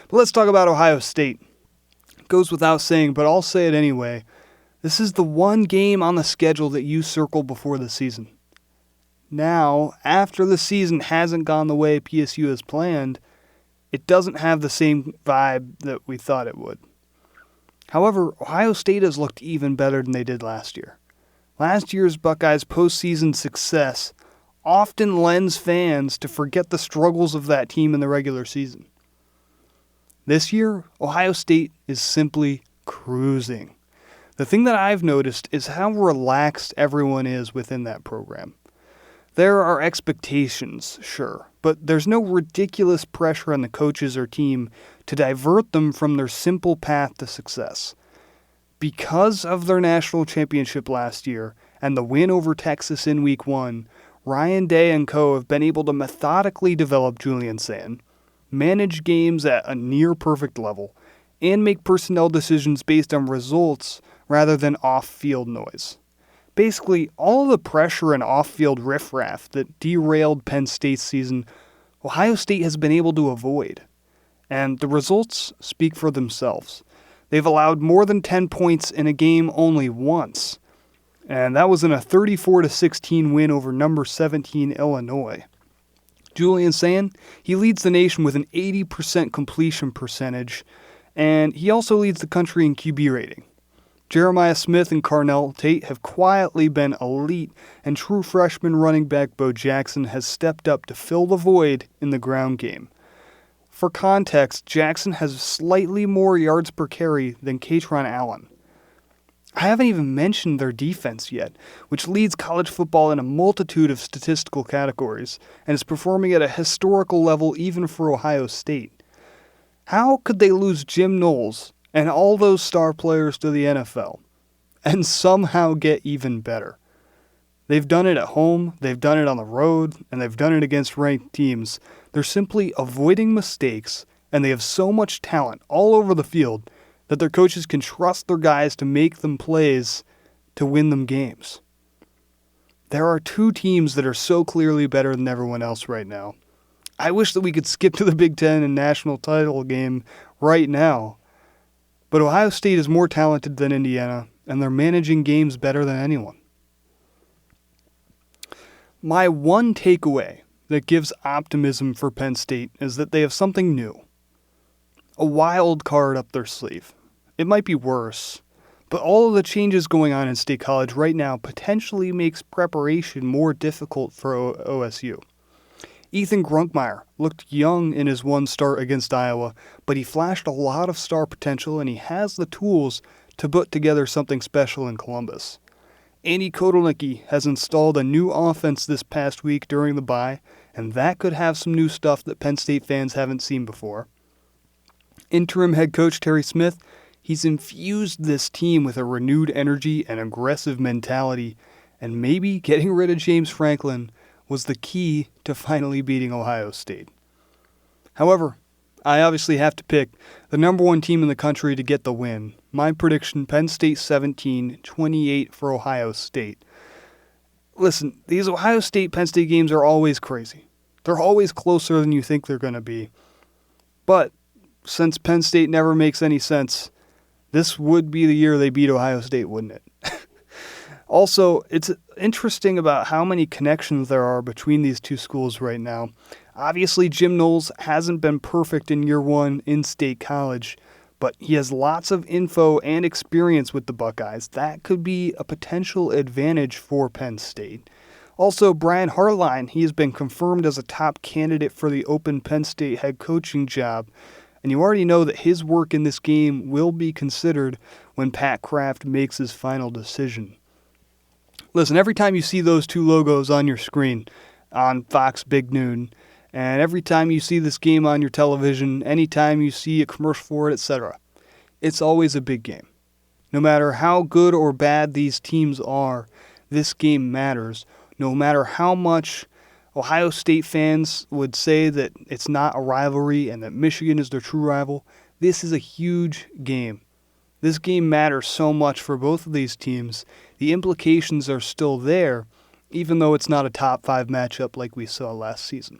But let's talk about Ohio State. It goes without saying, but I'll say it anyway. This is the one game on the schedule that you circle before the season. Now, after the season hasn't gone the way PSU has planned, it doesn't have the same vibe that we thought it would. However, Ohio State has looked even better than they did last year. Last year's Buckeyes' postseason success often lends fans to forget the struggles of that team in the regular season. This year, Ohio State is simply cruising. The thing that I've noticed is how relaxed everyone is within that program. There are expectations, sure, but there's no ridiculous pressure on the coaches or team to divert them from their simple path to success. Because of their national championship last year and the win over Texas in Week 1, Ryan Day and co. have been able to methodically develop Julian Sayin, manage games at a near-perfect level, and make personnel decisions based on results rather than off-field noise. Basically, all of the pressure and off-field riffraff that derailed Penn State's season, Ohio State has been able to avoid. And the results speak for themselves. They've allowed more than 10 points in a game only once, and that was in a 34-16 win over number 17 Illinois. Julian Sayin, he leads the nation with an 80% completion percentage, and he also leads the country in QB rating. Jeremiah Smith and Carnell Tate have quietly been elite, and true freshman running back Bo Jackson has stepped up to fill the void in the ground game. For context, Jackson has slightly more yards per carry than Katron Allen. I haven't even mentioned their defense yet, which leads college football in a multitude of statistical categories and is performing at a historical level even for Ohio State. How could they lose Jim Knowles and all those star players to the NFL and somehow get even better? They've done it at home, they've done it on the road, and they've done it against ranked teams. They're simply avoiding mistakes, and they have so much talent all over the field that their coaches can trust their guys to make them plays to win them games. There are two teams that are so clearly better than everyone else right now. I wish that we could skip to the Big Ten and national title game right now, but Ohio State is more talented than Indiana, and they're managing games better than anyone. My one takeaway that gives optimism for Penn State is that they have something new. A wild card up their sleeve. It might be worse, but all of the changes going on in State College right now potentially makes preparation more difficult for OSU. Ethan Grunkmeyer looked young in his one start against Iowa, but he flashed a lot of star potential and he has the tools to put together something special in Columbus. Andy Kotelnicki has installed a new offense this past week during the bye, and that could have some new stuff that Penn State fans haven't seen before. Interim head coach Terry Smith, he's infused this team with a renewed energy and aggressive mentality, and maybe getting rid of James Franklin was the key to finally beating Ohio State. However, I obviously have to pick the number one team in the country to get the win. My prediction, Penn State 17, 28 for Ohio State. Listen, these Ohio State-Penn State games are always crazy. They're always closer than you think they're going to be. But since Penn State never makes any sense, this would be the year they beat Ohio State, wouldn't it? Also, it's interesting about how many connections there are between these two schools right now. Obviously, Jim Knowles hasn't been perfect in year one in State College, but he has lots of info and experience with the Buckeyes. That could be a potential advantage for Penn State. Also, Brian Hartline, he has been confirmed as a top candidate for the open Penn State head coaching job, and you already know that his work in this game will be considered when Pat Kraft makes his final decision. Listen, every time you see those two logos on your screen on Fox Big Noon, and every time you see this game on your television, anytime you see a commercial for it, etc., it's always a big game. No matter how good or bad these teams are, this game matters. No matter how much Ohio State fans would say that it's not a rivalry and that Michigan is their true rival, this is a huge game. This game matters so much for both of these teams. The implications are still there, even though it's not a top 5 matchup like we saw last season.